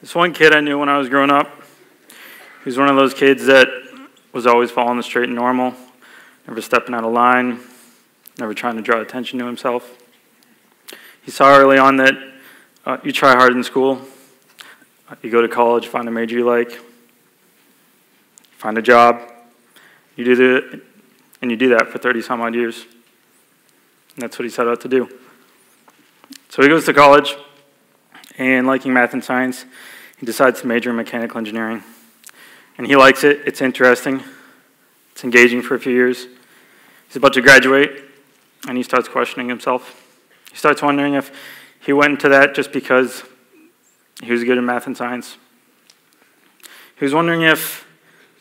This one kid I knew when I was growing up, he was one of those kids that was always following the straight and normal, never stepping out of line, never trying to draw attention to himself. He saw early on that you try hard in school, you go to college, find a major you like, find a job, you do that for 30 some odd years. And that's what he set out to do. So he goes to college, and liking math and science, he decides to major in mechanical engineering. And he likes it, it's interesting, it's engaging for a few years. He's about to graduate, and he starts questioning himself. He starts wondering if he went into that just because he was good in math and science. He was wondering if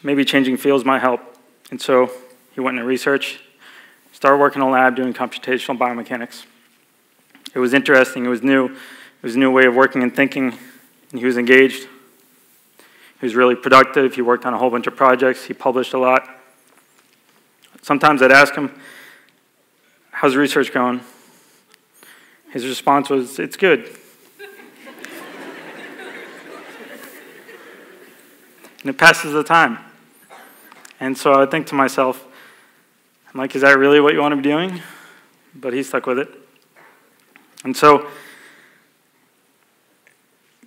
maybe changing fields might help. And so he went into research, started working in a lab doing computational biomechanics. It was interesting, it was new. It was a new way of working and thinking, and he was engaged. He was really productive. He worked on a whole bunch of projects. He published a lot. Sometimes I'd ask him, "How's research going?" His response was, "It's good." And it passes the time. And so I think to myself, I'm like, is that really what you want to be doing? But he stuck with it. And so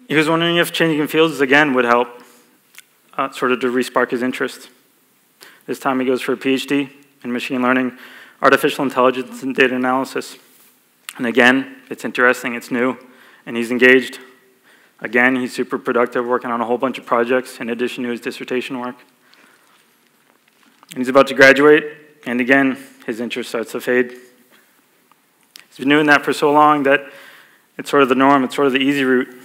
he was wondering if changing fields again would help, sort of to re-spark his interest. This time he goes for a PhD in machine learning, artificial intelligence, and data analysis. And again, it's interesting, it's new, and he's engaged. Again, he's super productive, working on a whole bunch of projects in addition to his dissertation work. And he's about to graduate, and again, his interest starts to fade. He's been doing that for so long that it's sort of the norm, it's sort of the easy route.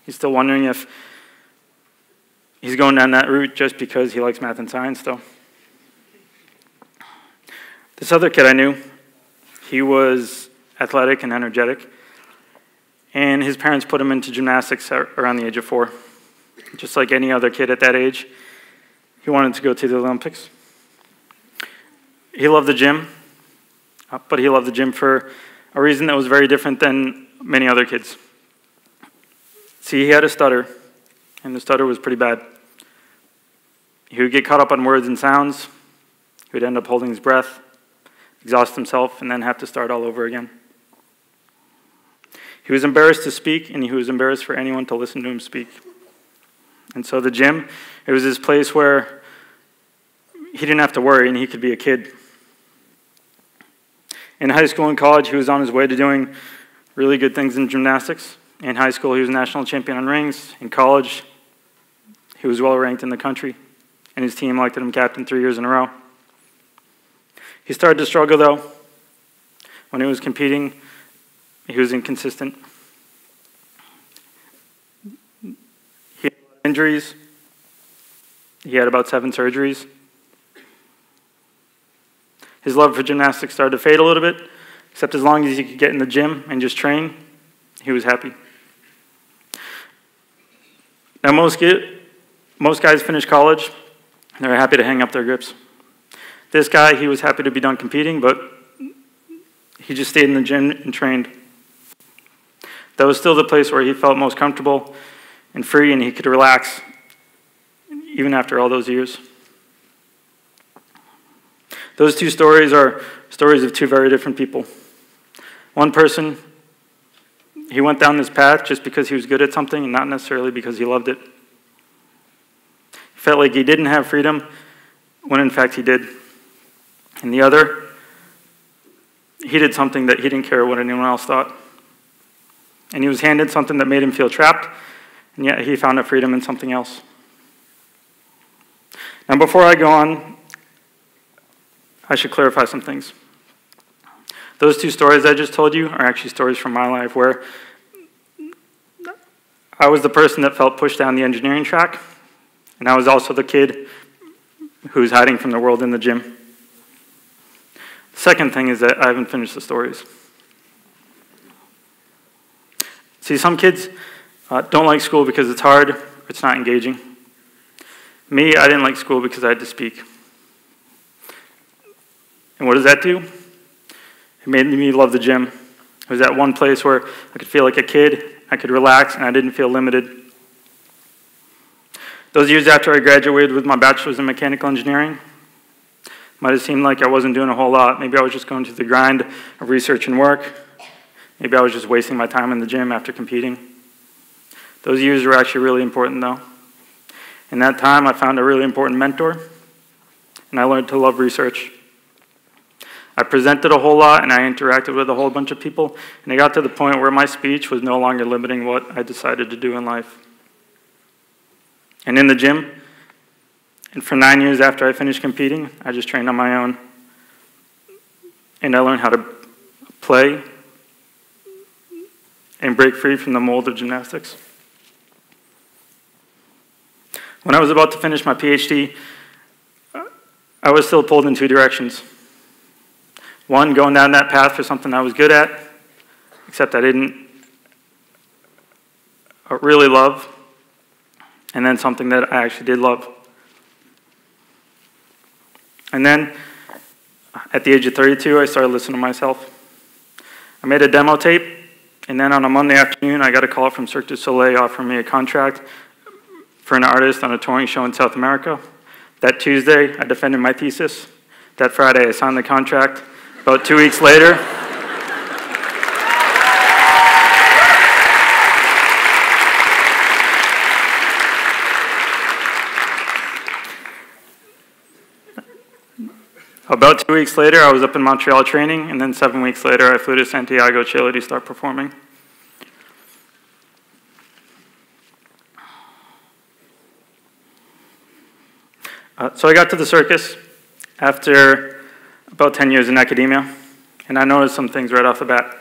He's still wondering if he's going down that route just because he likes math and science, though. This other kid I knew, he was athletic and energetic, and his parents put him into gymnastics around the age of 4. Just like any other kid at that age, he wanted to go to the Olympics. He loved the gym, but he loved the gym for a reason that was very different than many other kids. See, he had a stutter, and the stutter was pretty bad. He would get caught up on words and sounds. He would end up holding his breath, exhaust himself, and then have to start all over again. He was embarrassed to speak, and he was embarrassed for anyone to listen to him speak. And so the gym, it was this place where he didn't have to worry, and he could be a kid. In high school and college, he was on his way to doing really good things in gymnastics. In high school, he was national champion on rings. In college, he was well ranked in the country, and his team elected him captain 3 years in a row. He started to struggle, though. When he was competing, he was inconsistent. He had injuries. He had about 7 surgeries. His love for gymnastics started to fade a little bit, except as long as he could get in the gym and just train, he was happy. Now, most guys finish college, and they're happy to hang up their grips. This guy, he was happy to be done competing, but he just stayed in the gym and trained. That was still the place where he felt most comfortable and free, and he could relax, even after all those years. Those 2 stories are stories of 2 very different people. One person, he went down this path just because he was good at something and not necessarily because he loved it. He felt like he didn't have freedom when in fact he did. And the other, he did something that he didn't care what anyone else thought. And he was handed something that made him feel trapped, and yet he found a freedom in something else. Now before I go on, I should clarify some things. Those 2 stories I just told you are actually stories from my life where I was the person that felt pushed down the engineering track, and I was also the kid who was hiding from the world in the gym. The second thing is that I haven't finished the stories. See, some kids don't like school because it's hard, or it's not engaging. Me, I didn't like school because I had to speak. And what does that do? It made me love the gym. It was that one place where I could feel like a kid, I could relax, and I didn't feel limited. Those years after I graduated with my bachelor's in mechanical engineering might have seemed like I wasn't doing a whole lot. Maybe I was just going through the grind of research and work. Maybe I was just wasting my time in the gym after competing. Those years were actually really important though. In that time, I found a really important mentor, and I learned to love research. I presented a whole lot, and I interacted with a whole bunch of people, and it got to the point where my speech was no longer limiting what I decided to do in life. And in the gym, and for 9 years after I finished competing, I just trained on my own. And I learned how to play and break free from the mold of gymnastics. When I was about to finish my PhD, I was still pulled in two directions. One, going down that path for something I was good at, except I didn't really love, and then something that I actually did love. And then, at the age of 32, I started listening to myself. I made a demo tape, and then on a Monday afternoon, I got a call from Cirque du Soleil offering me a contract for an artist on a touring show in South America. That Tuesday, I defended my thesis. That Friday, I signed the contract. About 2 weeks later, I was up in Montreal training, and then 7 weeks later, I flew to Santiago, Chile to start performing. So I got to the circus after about 10 years in academia, and I noticed some things right off the bat.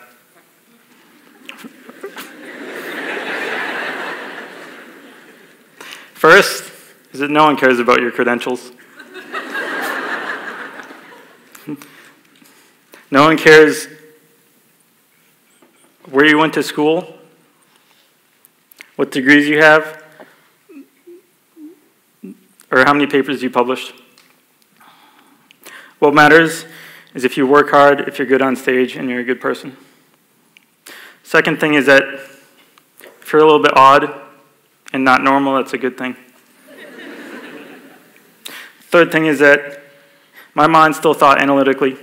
First is that no one cares about your credentials. No one cares where you went to school, what degrees you have, or how many papers you published. What matters is if you work hard, if you're good on stage, and you're a good person. Second thing is that if you're a little bit odd and not normal, that's a good thing. Third thing is that my mind still thought analytically,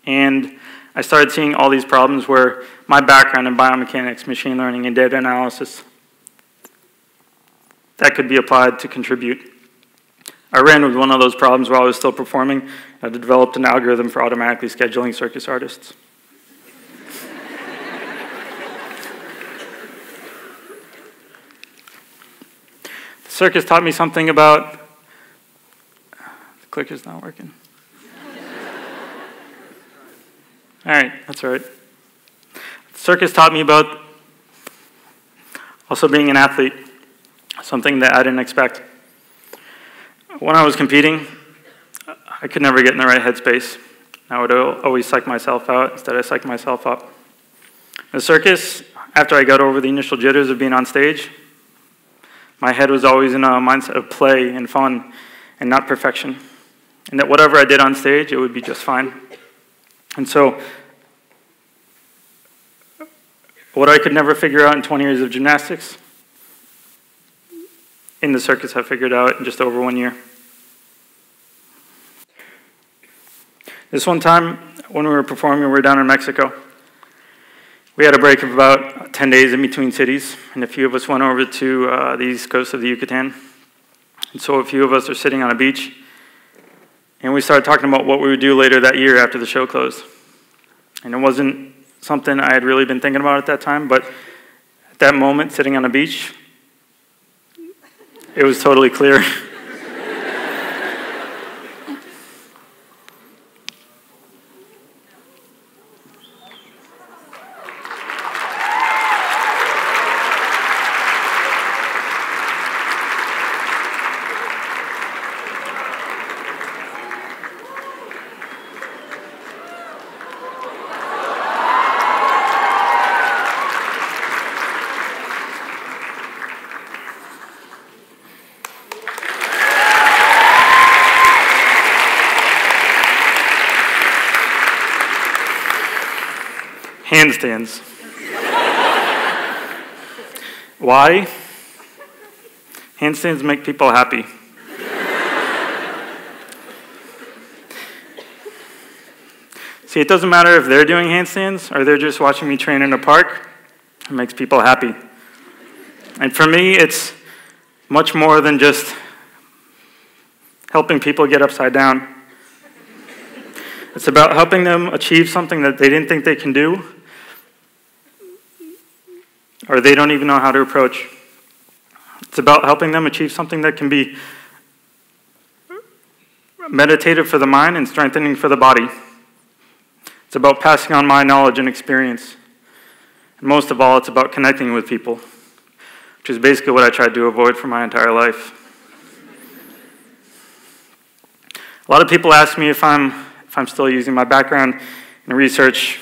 and I started seeing all these problems where my background in biomechanics, machine learning, and data analysis, that could be applied to contribute. I ran with one of those problems while I was still performing. I developed an algorithm for automatically scheduling circus artists. The circus taught me something about... The clicker's not working. All right, that's all right. The circus taught me about also being an athlete, something that I didn't expect. When I was competing, I could never get in the right headspace. I would always psych myself out instead I psyched myself up. The circus, after I got over the initial jitters of being on stage, my head was always in a mindset of play and fun and not perfection. And that whatever I did on stage, it would be just fine. And so, what I could never figure out in 20 years of gymnastics, in the circus I figured out in just over 1 year. This one time, when we were performing, we were down in Mexico. We had a break of about 10 days in between cities, and a few of us went over to the east coast of the Yucatan. And so a few of us are sitting on a beach, and we started talking about what we would do later that year after the show closed. And it wasn't something I had really been thinking about at that time, but at that moment, sitting on a beach, it was totally clear. Handstands. Why? Handstands make people happy. See, it doesn't matter if they're doing handstands or they're just watching me train in a park. It makes people happy. And for me, it's much more than just helping people get upside down. It's about helping them achieve something that they didn't think they can do, or they don't even know how to approach. It's about helping them achieve something that can be meditative for the mind and strengthening for the body. It's about passing on my knowledge and experience. And most of all, it's about connecting with people, which is basically what I tried to avoid for my entire life. A lot of people ask me if I'm still using my background in research,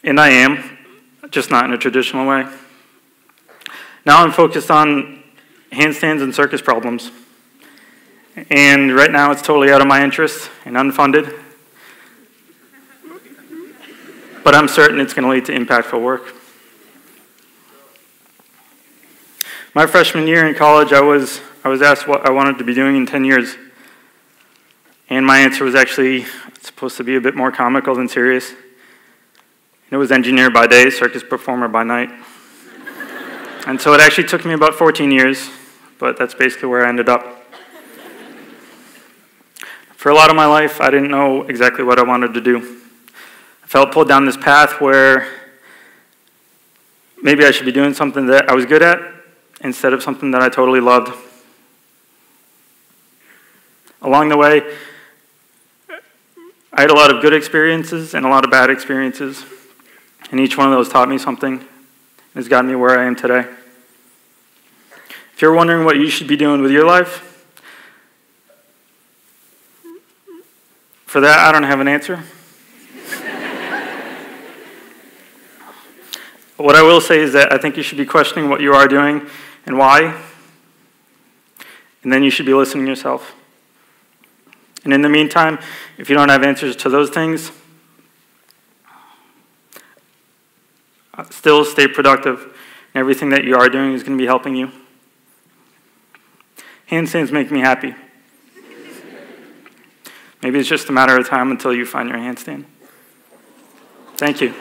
and I am, just not in a traditional way. Now I'm focused on handstands and circus problems. And right now it's totally out of my interest and unfunded. But I'm certain it's going to lead to impactful work. My freshman year in college, I was asked what I wanted to be doing in 10 years. And my answer was actually supposed to be a bit more comical than serious. It was engineer by day, circus performer by night. And so it actually took me about 14 years, but that's basically where I ended up. For a lot of my life, I didn't know exactly what I wanted to do. I felt pulled down this path where maybe I should be doing something that I was good at instead of something that I totally loved. Along the way, I had a lot of good experiences and a lot of bad experiences, and each one of those taught me something and has gotten me where I am today. If you're wondering what you should be doing with your life, for that, I don't have an answer. What I will say is that I think you should be questioning what you are doing and why, and then you should be listening to yourself. And in the meantime, if you don't have answers to those things, still stay productive, and everything that you are doing is going to be helping you. Handstands make me happy. Maybe it's just a matter of time until you find your handstand. Thank you.